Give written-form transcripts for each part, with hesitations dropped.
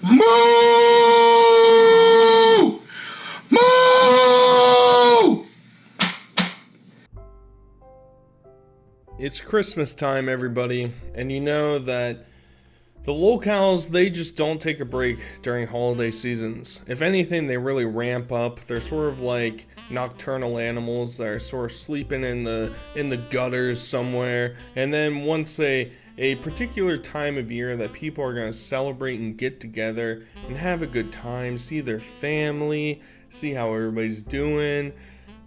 Moo! Moo! It's Christmas time, everybody, and you know that the locals, they just don't take a break during holiday seasons. If anything, they really ramp up. They're sort of like nocturnal animals that are sort of sleeping in the gutters somewhere, and then once a particular time of year that people are going to celebrate and get together and have a good time, see their family, see how everybody's doing,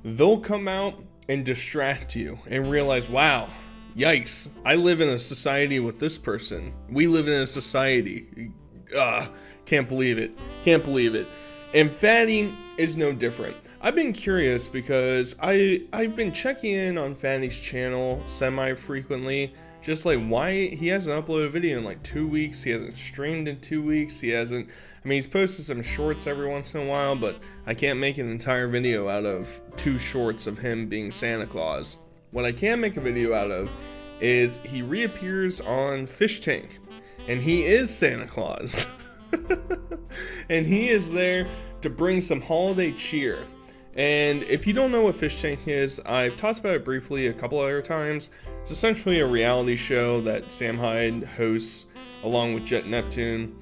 they'll come out and distract you and realize, wow, yikes, I live in a society with this person. We live in a society. Can't believe it. Can't believe it. And Fatty is no different. I've been curious because I've been checking in on Fatty's channel semi-frequently. Just like why he hasn't uploaded a video in like 2 weeks. He hasn't streamed in 2 weeks. He's posted some shorts every once in a while, but I can't make an entire video out of 2 shorts of him being Santa Claus. What I can make a video out of is he reappears on Fish Tank, and he is Santa Claus. And he is there to bring some holiday cheer. And if you don't know what Fish Tank is, I've talked about it briefly a couple other times. It's essentially a reality show that Sam Hyde hosts along with Jet Neptune.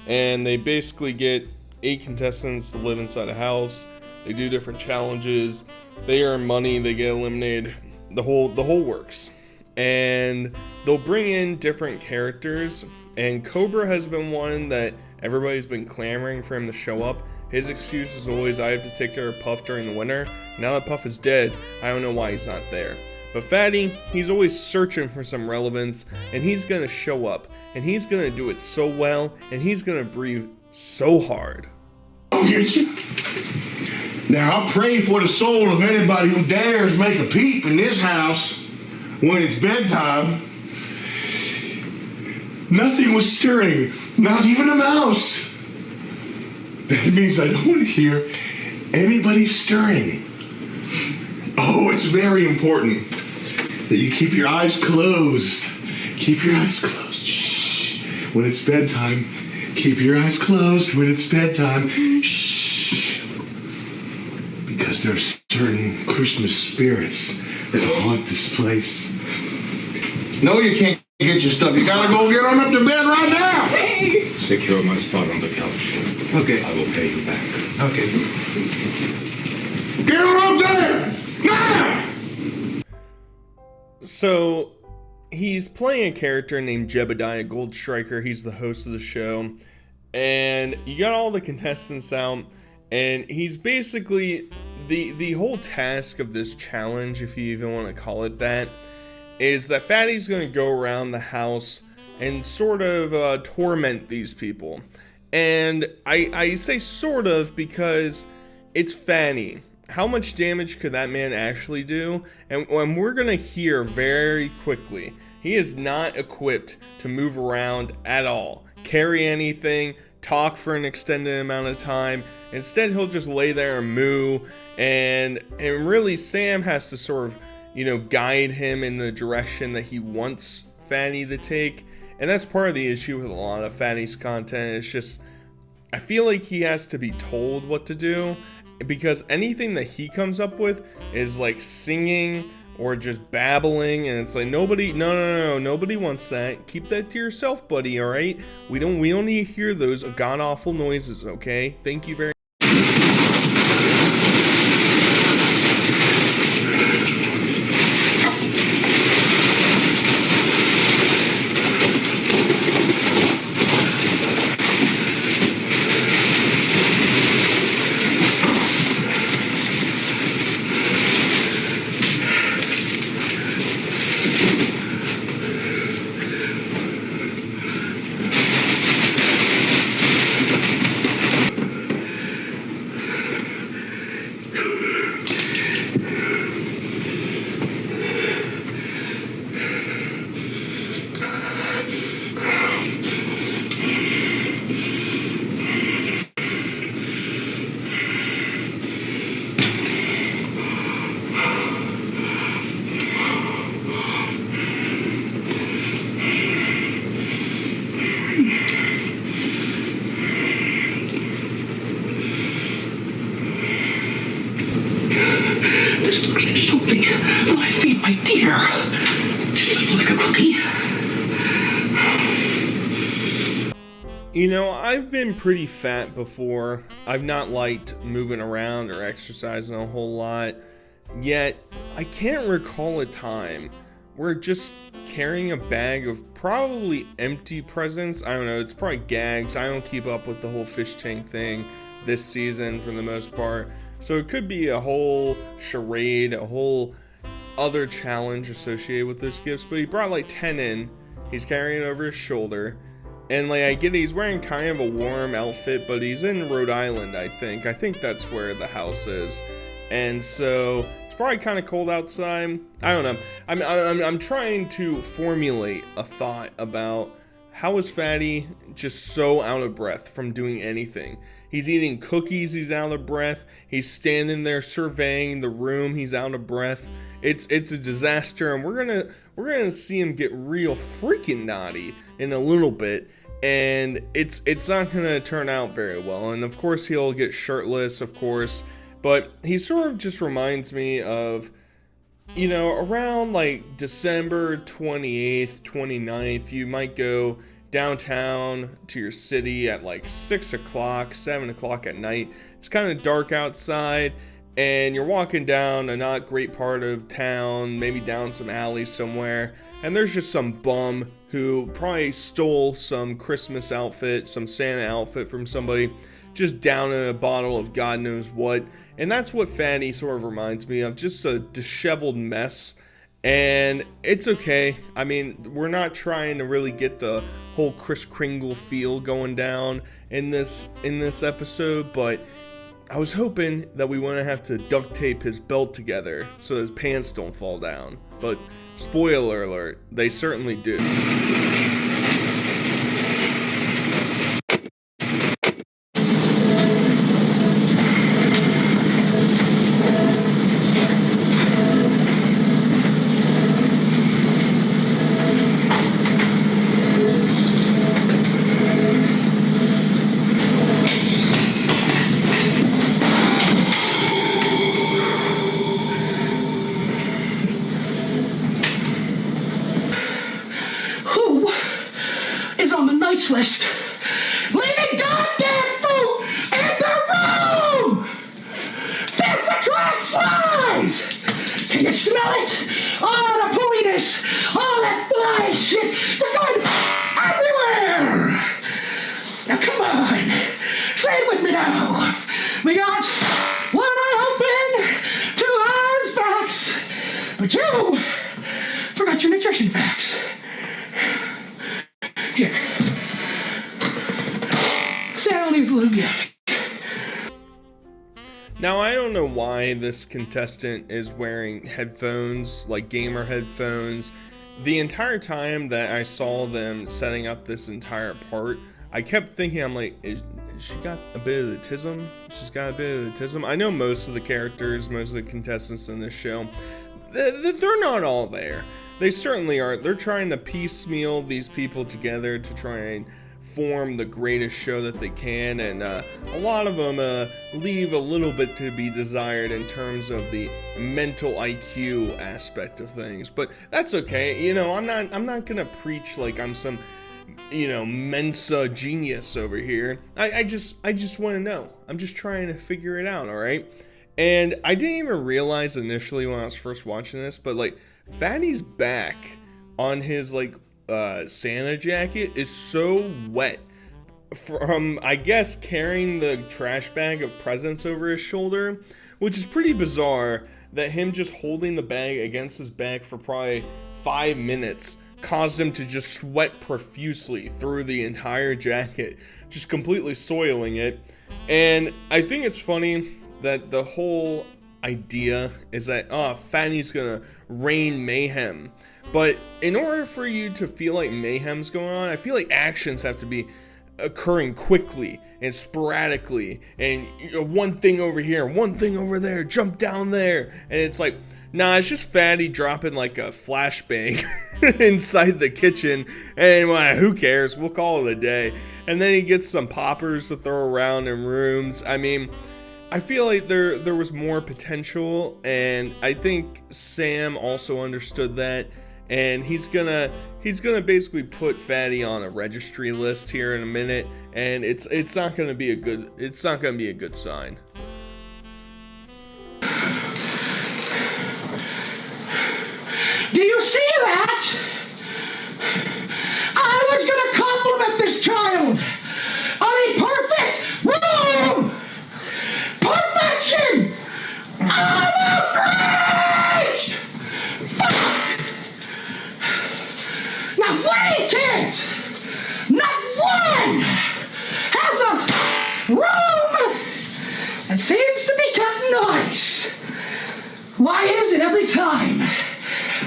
And they basically get 8 contestants to live inside a house. They do different challenges. They earn money. They get eliminated. The whole works. And they'll bring in different characters. And Cobra has been one that everybody's been clamoring for him to show up. His excuse is always, I have to take care of Puff during the winter. Now that Puff is dead, I don't know why he's not there. But Fatty, he's always searching for some relevance, and he's gonna show up, and he's gonna do it so well, and he's gonna breathe so hard. I'll get you. Now, I pray for the soul of anybody who dares make a peep in this house when it's bedtime. Nothing was stirring, not even a mouse. That means I don't want to hear anybody stirring. Oh, it's very important that you keep your eyes closed. Keep your eyes closed. Shh. When it's bedtime, keep your eyes closed when it's bedtime. Shh. Because there are certain Christmas spirits that haunt this place. No, you can't get your stuff. You gotta go get on up to bed right now. Secure my spot on the couch. Okay. I will pay you back. Okay. Get on up there! Now! So, he's playing a character named Jebediah Goldstriker. He's the host of the show. And you got all the contestants out. And he's basically, the whole task of this challenge, if you even want to call it that, is that Fatty's going to go around the house and sort of torment these people. And I say sort of because it's Fatty. How much damage could that man actually do? And we're going to hear very quickly, he is not equipped to move around at all, carry anything, talk for an extended amount of time. Instead, he'll just lay there and moo. And really, Sam has to sort of, guide him in the direction that he wants Fatty to take. And that's part of the issue with a lot of Fatty's content. It's just, I feel like he has to be told what to do, because anything that he comes up with is like singing or just babbling, and it's like nobody wants that. Keep that to yourself, buddy, all right? We don't need to hear those god-awful noises, okay? Thank you very much. idea. Just like a cookie. You know, I've been pretty fat before. I've not liked moving around or exercising a whole lot. Yet, I can't recall a time where just carrying a bag of probably empty presents, I don't know, it's probably gags. I don't keep up with the whole fish tank thing this season for the most part. So it could be a whole charade, a whole other challenge associated with those gifts. But he brought like 10 in. He's carrying it over his shoulder. And like I get it, he's wearing kind of a warm outfit, but he's in Rhode Island, I think. I think that's where the house is. And so it's probably kind of cold outside. I don't know. I'm trying to formulate a thought about how is Fatty just so out of breath from doing anything. He's eating cookies, he's out of breath. He's standing there surveying the room, he's out of breath. It's a disaster, and we're gonna see him get real freaking naughty in a little bit. And it's not gonna turn out very well. And of course he'll get shirtless, of course. But he sort of just reminds me of, you know, around like December 28th, 29th, you might go downtown to your city at like 6 o'clock, 7 o'clock at night. It's kind of dark outside, and you're walking down a not great part of town, maybe down some alley somewhere, and there's just some bum who probably stole some Christmas outfit, some Santa outfit from somebody, just down in a bottle of God knows what. And that's what Fatty sort of reminds me of, just a disheveled mess. And it's okay. I mean, we're not trying to really get the whole Kris Kringle feel going down in this episode, but I was hoping that we wouldn't have to duct tape his belt together so his pants don't fall down. But spoiler alert, they certainly do. List. Leave the goddamn food in the room! There's the track flies! Can you smell it? All the pooiness, all that fly shit, just going everywhere! Now come on, say it with me now. We got one eye open, two eyes facts, but you forgot your nutrition facts. Here. Now, I don't know why this contestant is wearing headphones, like gamer headphones. The entire time that I saw them setting up this entire part, I kept thinking, I'm like, is she got a bit of the tism? She's got a bit of the tism. I know most of the characters, most of the contestants in this show, they're not all there. They certainly aren't. They're trying to piecemeal these people together to try and form the greatest show that they can, and a lot of them leave a little bit to be desired in terms of the mental IQ aspect of things, but that's okay. You know, I'm not gonna preach like I'm some, you know, Mensa genius over here. I just want to know. I'm just trying to figure it out, all right? And I didn't even realize initially when I was first watching this, but like Fatty's back on his like Santa jacket is so wet from, I guess, carrying the trash bag of presents over his shoulder, which is pretty bizarre that him just holding the bag against his back for probably 5 minutes caused him to just sweat profusely through the entire jacket, just completely soiling it. And I think it's funny that the whole idea is that, Fatty's gonna rain mayhem. But in order for you to feel like mayhem's going on, I feel like actions have to be occurring quickly and sporadically, and one thing over here, one thing over there, jump down there, and it's like, nah, it's just Fatty dropping like a flashbang inside the kitchen, and well, who cares, we'll call it a day. And then he gets some poppers to throw around in rooms. I mean, I feel like there was more potential, and I think Sam also understood that, and he's gonna basically put Fatty on a registry list here in a minute, and it's not gonna be a good sign. Do you see that? I was gonna compliment this child on a perfect room! Perfection! Almost reached! Fuck! Now, one of these kids, not one, has a room that seems to be kept nice. Why is it every time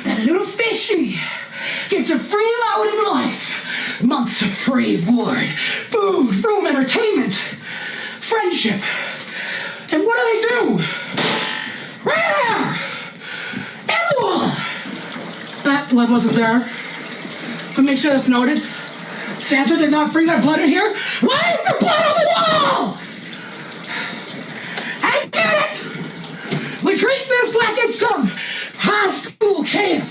that a little fishy gets a free load in life, months of free board, food, room, entertainment, friendship, and what do? Right there! In the wall! That blood wasn't there. But make sure that's noted. Santa did not bring that blood in here. Why is the blood on the wall? I get it! We treat this like it's some high school camp.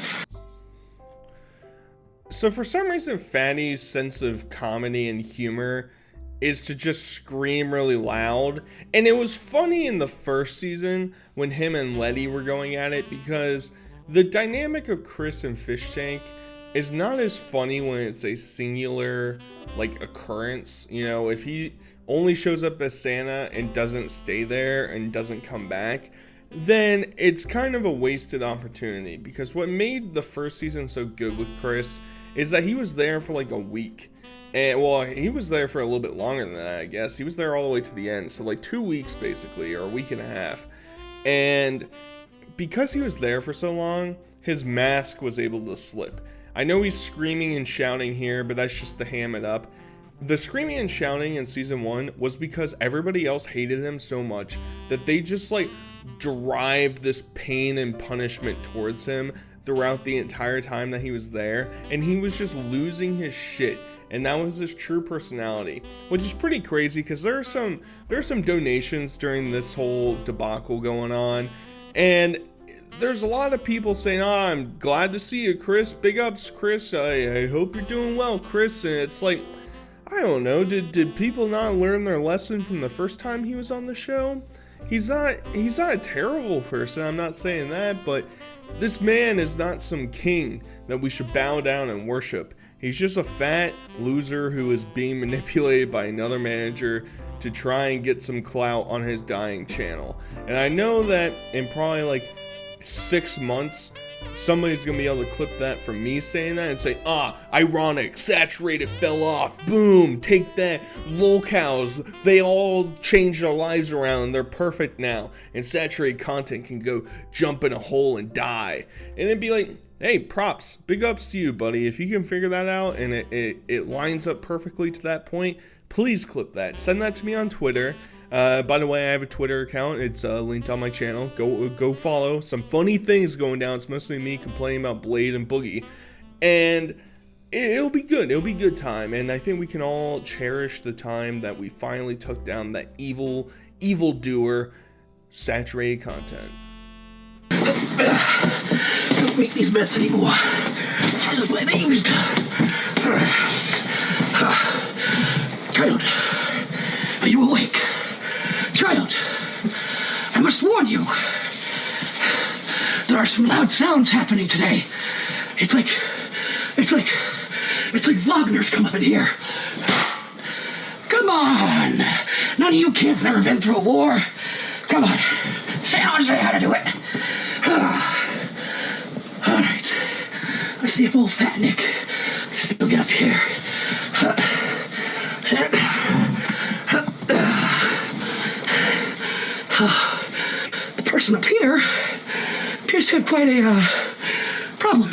So for some reason, Fatty's sense of comedy and humor is to just scream really loud. And it was funny in the first season when him and Letty were going at it, because the dynamic of Chris and Fish Tank is not as funny when it's a singular, like, occurrence. You know, if he only shows up as Santa and doesn't stay there and doesn't come back, then it's kind of a wasted opportunity. Because what made the first season so good with Chris is that he was there for like a week. And, well, he was there for a little bit longer than that, I guess. He was there all the way to the end. So, like, 2 weeks, basically, or a week and a half. And because he was there for so long, his mask was able to slip. I know he's screaming and shouting here, but that's just to ham it up. The screaming and shouting in season 1 was because everybody else hated him so much that they just, like, derived this pain and punishment towards him throughout the entire time that he was there. And he was just losing his shit. And that was his true personality, which is pretty crazy because there are some donations during this whole debacle going on, and there's a lot of people saying, "Oh, I'm glad to see you, Chris. Big ups, Chris. I hope you're doing well, Chris." And it's like, I don't know. Did people not learn their lesson from the first time he was on the show? He's not a terrible person. I'm not saying that, but this man is not some king that we should bow down and worship. He's just a fat loser who is being manipulated by another manager to try and get some clout on his dying channel. And I know that in probably like 6 months, somebody's gonna be able to clip that from me saying that and say, ironic, saturated fell off, boom, take that, lolcows, they all changed their lives around, they're perfect now, and saturated content can go jump in a hole and die. And it'd be like, hey, props, big ups to you, buddy. If you can figure that out and it lines up perfectly to that point, please clip that. Send that to me on Twitter. By the way, I have a Twitter account. It's linked on my channel. Go follow. Some funny things going down. It's mostly me complaining about Blade and Boogie. And it'll be good. It'll be a good time. And I think we can all cherish the time that we finally took down that evildoer saturated content. I don't make these bets anymore. Just like they used to. Child, are you awake? Child, I must warn you. There are some loud sounds happening today. It's like Wagner's come up in here. Come on. None of you kids never been through a war. Come on. I'll show you how to do it. All right. Let's see if old Fat Nick can still get up here. The person up here appears to have quite a problem.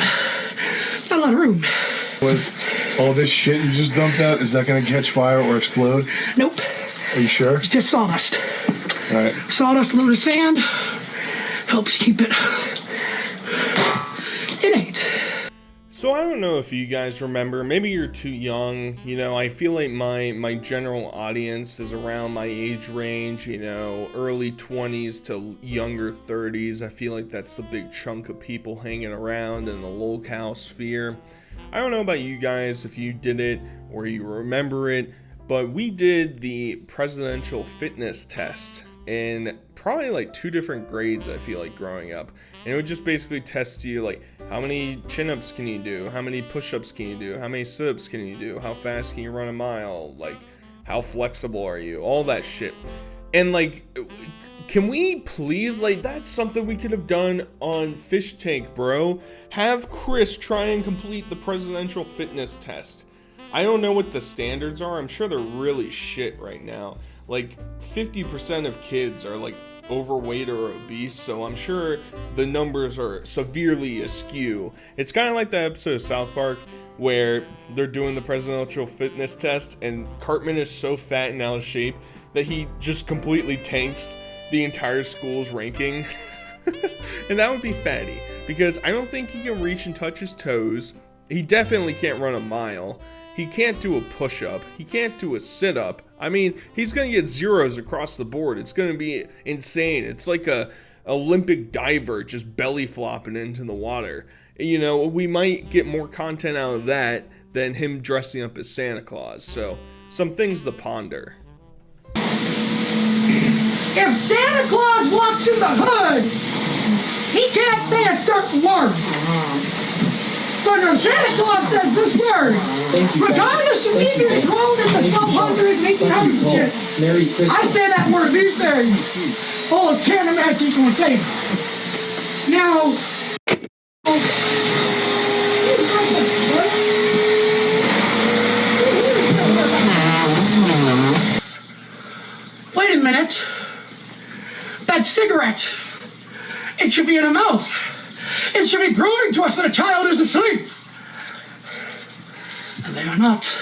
Not a lot of room. Was all this shit you just dumped out, is that gonna catch fire or explode? Nope. Are you sure? It's just sawdust. All right. Sawdust, a little sand, helps keep it. It ain't. So I don't know if you guys remember, maybe you're too young, you know, I feel like my general audience is around my age range, you know, early 20s to younger 30s. I feel like that's the big chunk of people hanging around in the lolcow sphere. I don't know about you guys if you did it or you remember it, but we did the presidential fitness test in probably like 2 different grades, I feel like, growing up. And it would just basically test you, like, how many chin-ups can you do? How many push-ups can you do? How many sit-ups can you do? How fast can you run a mile? Like, how flexible are you? All that shit. And, like, can we please, like, that's something we could have done on Fish Tank, bro. Have Chris try and complete the presidential fitness test. I don't know what the standards are. I'm sure they're really shit right now. Like, 50% of kids are, like, overweight or obese, so I'm sure the numbers are severely askew. It's kind of like that episode of South Park where they're doing the presidential fitness test and Cartman is so fat and out of shape that he just completely tanks the entire school's ranking. And that would be Fatty, because I don't think he can reach and touch his toes. He definitely can't run a mile. He can't do a push-up. He can't do a sit-up. I mean, he's going to get zeros across the board. It's going to be insane. It's like a Olympic diver just belly flopping into the water. You know, we might get more content out of that than him dressing up as Santa Claus. So, some things to ponder. If Santa Claus walks in the hood, he can't say a certain word. But when Santa Claus says this word, regardless of me being grown in the 1200s, 1800s and shit, I say that word these days. Oh, it's Santa Magic gonna say it. Now, wait a minute. That cigarette, it should be in a mouth. It should be proving to us that a child is asleep. And they are not.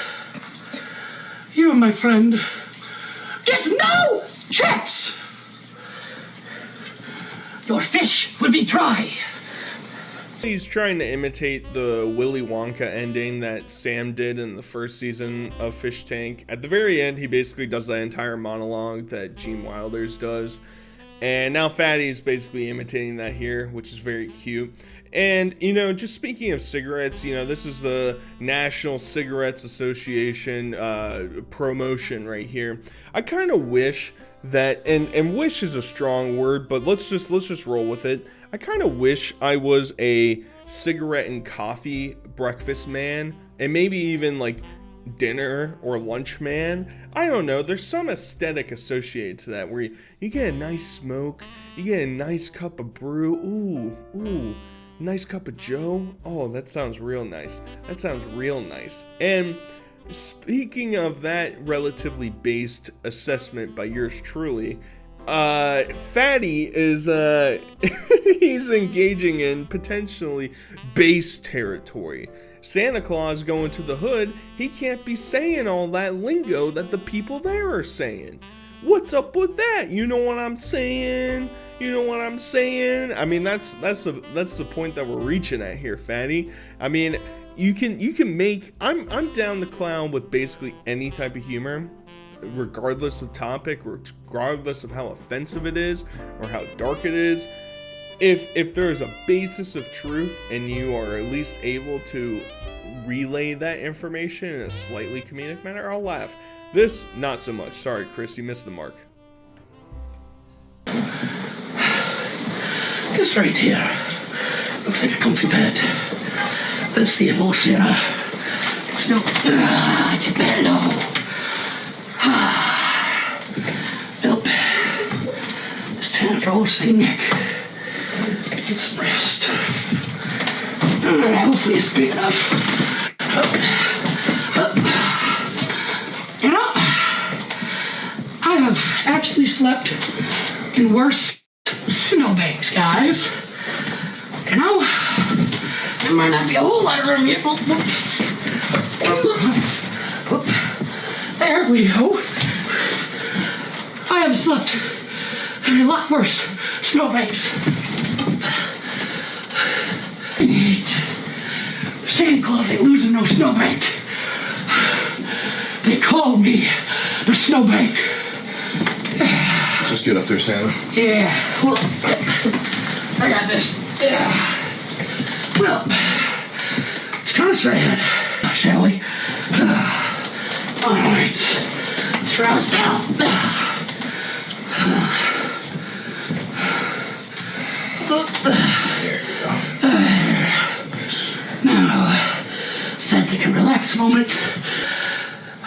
You, my friend, get no chips. Your fish will be dry. He's trying to imitate the Willy Wonka ending that Sam did in the first season of Fish Tank. At the very end, he basically does that entire monologue that Gene Wilder's does. And now Fatty's basically imitating that here, which is very cute. And, you know, just speaking of cigarettes, you know, this is the National Cigarettes Association promotion right here. I kind of wish that, and wish is a strong word, but let's just roll with it. I kind of wish I was a cigarette and coffee breakfast man, and maybe even like dinner or lunch man. I don't know, there's some aesthetic associated to that where you get a nice smoke, you get a nice cup of brew, ooh, nice cup of joe. Oh, that sounds real nice. And speaking of that relatively based assessment by yours truly, Fatty is he's engaging in potentially base territory. Santa Claus going to the hood, he can't be saying all that lingo that the people there are saying. What's up with that? You know what I'm saying? I mean, that's the point that we're reaching at here, Fatty. I mean, you can make, I'm down the clown with basically any type of humor, regardless of topic, regardless of how offensive it is or how dark it is. If there is a basis of truth and you are at least able to relay that information in a slightly comedic manner, I'll laugh. This, not so much. Sorry, Chris, you missed the mark. This right here looks like a comfy bed. Let's see it, Sarah. It's no. Get that low. Nope. It's time for old St. Nick. Get some rest. Hopefully it's big enough. You know, I have actually slept in worse snowbanks, guys. You know, there might not be a whole lot of room here. There we go. I have slept in a lot worse snowbanks. Santa Claus ain't losing no snowbank. They called me the snowbank. Let's just get up there, Santa. Yeah, well, I got this. Well, it's kind of sad, shall we? All right, let's rouse down. There you go. Now, Santa can relax a moment.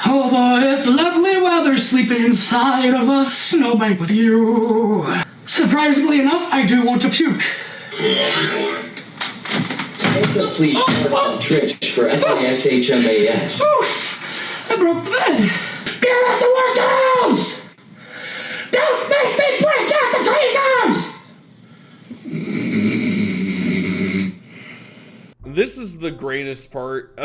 Oh boy, it's lovely weather sleeping inside of a snowbank with you. Surprisingly enough, I do want to puke. Santa, please short Trish for FISHMAS. Oof! I broke the bed. Get out the workhouse! Don't make me break out the tweezers! This is the greatest part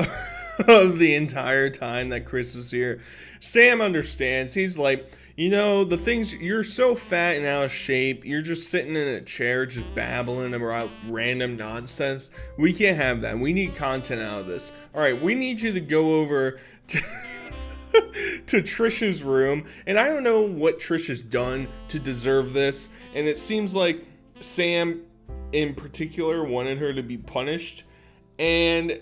of the entire time that Chris is here. Sam understands. He's like, you know, the things, you're so fat and out of shape, you're just sitting in a chair just babbling about random nonsense. We can't have that. We need content out of this. All right, we need you to go over to to Trish's room, and I don't know what Trish has done to deserve this, and it seems like Sam in particular wanted her to be punished, and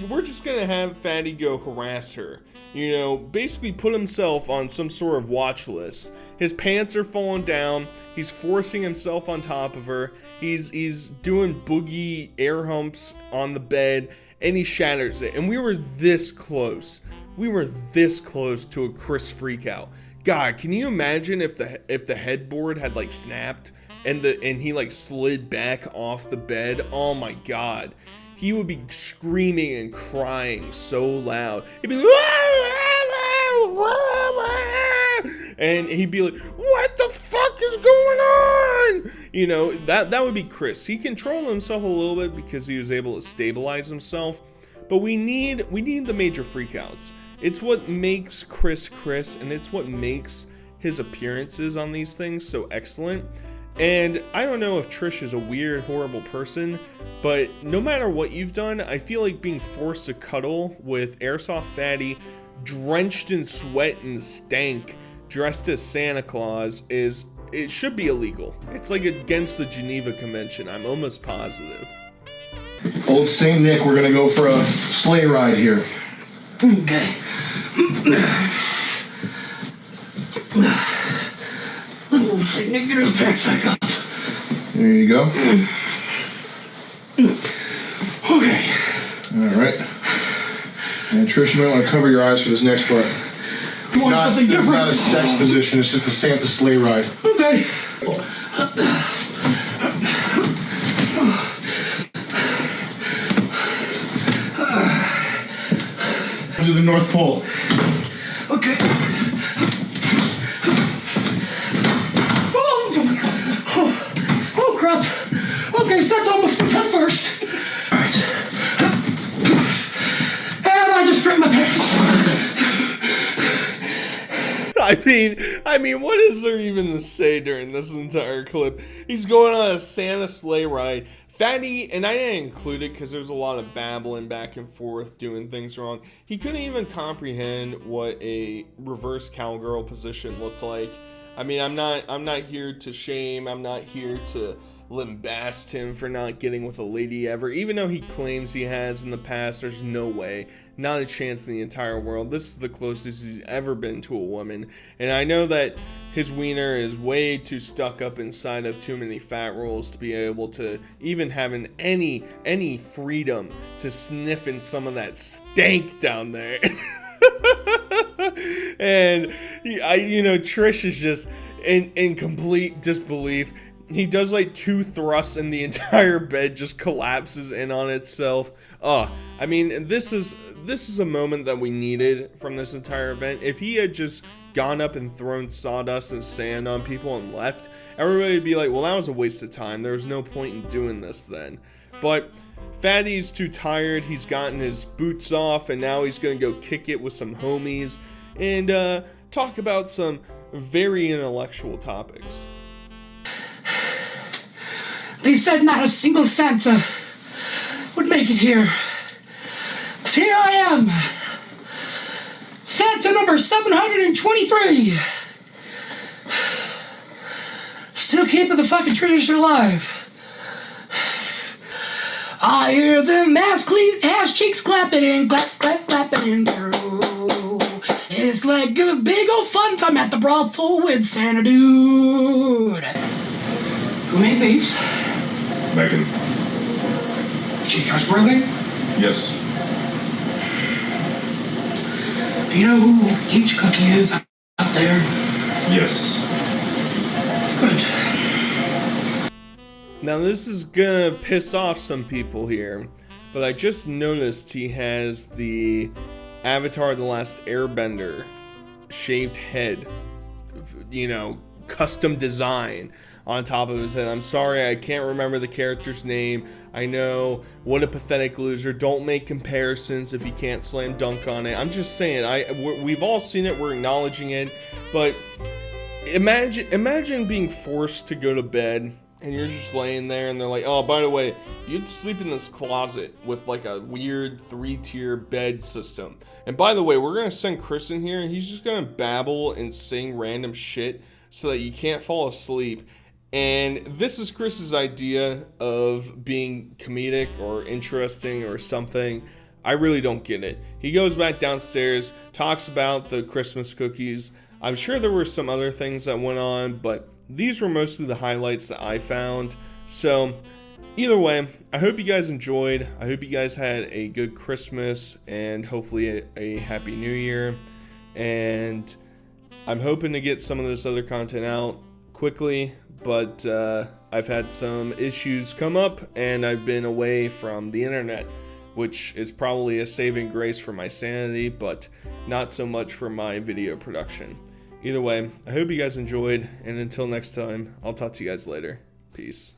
we're just gonna have Fatty go harass her. You know, basically put himself on some sort of watch list. His pants are falling down. He's forcing himself on top of her. He's doing boogie air humps on the bed, and he shatters it. And we were this close. We were this close to a Chris freakout. God, can you imagine if the headboard had like snapped and he like slid back off the bed? Oh my God. He would be screaming and crying so loud. He'd be like, and he'd be like, what the fuck is going on? You know, that would be Chris. He controlled himself a little bit because he was able to stabilize himself. But we need the major freakouts. It's what makes Chris, and it's what makes his appearances on these things so excellent. And I don't know if Trish is a weird, horrible person, but no matter what you've done, I feel like being forced to cuddle with Airsoftfatty, drenched in sweat and stank, dressed as Santa Claus, it should be illegal. It's like against the Geneva Convention, I'm almost positive. Old Saint Nick, we're gonna go for a sleigh ride here. Okay. Oh, St. Nick, get his backpack up. There you go. Okay. All right. And Trish, you might want to cover your eyes for this next part. You want something It's different? not a sex position, it's just a Santa sleigh ride. Okay. To the North Pole. Okay. Oh, crap. Okay, so that's almost my head first. All right. And I just stripped my pants. I mean, what is there even to say during this entire clip? He's going on a Santa sleigh ride. Fatty, and I didn't include it because there's a lot of babbling back and forth, doing things wrong. He couldn't even comprehend what a reverse cowgirl position looked like. I mean, I'm not here to shame. I'm not here to lambast him for not getting with a lady ever. Even though he claims he has in the past, there's no way. Not a chance in the entire world. This is the closest he's ever been to a woman. And I know that his wiener is way too stuck up inside of too many fat rolls to be able to even having any freedom to sniff in some of that stank down there. And Trish is just in complete disbelief. He does like 2 thrusts and the entire bed just collapses in on itself. I mean, this is a moment that we needed from this entire event. If he had just gone up and thrown sawdust and sand on people and left, everybody would be like, well, that was a waste of time. There was no point in doing this then. But Fatty's too tired. He's gotten his boots off, and now he's going to go kick it with some homies and talk about some very intellectual topics. They said not a single Santa would make it here. Here I am. Santa number 723. Still keeping the fucking tradition alive. I hear them ass cheeks clapping and clapping through. It's like a big old fun time at the brothel with Santa dude. Who made these? Megan. Is she trustworthy? Yes. Do you know who each cookie is up there? Yes. Good. Now this is gonna piss off some people here, but I just noticed he has the Avatar of the Last Airbender shaved head, you know, custom design on top of his head. I'm sorry, I can't remember the character's name. I know, what a pathetic loser. Don't make comparisons if you can't slam dunk on it. I'm just saying, we've all seen it, we're acknowledging it, but imagine being forced to go to bed and you're just laying there and they're like, oh, by the way, you'd sleep in this closet with like a weird 3-tier bed system. And by the way, we're gonna send Chris in here and he's just gonna babble and sing random shit so that you can't fall asleep. And this is Chris's idea of being comedic or interesting or something. I really don't get it. He goes back downstairs, talks about the Christmas cookies. I'm sure there were some other things that went on, but these were mostly the highlights that I found. So either way, I hope you guys enjoyed. I hope you guys had a good Christmas and hopefully a happy new year. And I'm hoping to get some of this other content out quickly, but I've had some issues come up and I've been away from the internet, which is probably a saving grace for my sanity, but not so much for my video production. Either way, I hope you guys enjoyed, and until next time, I'll talk to you guys later. Peace.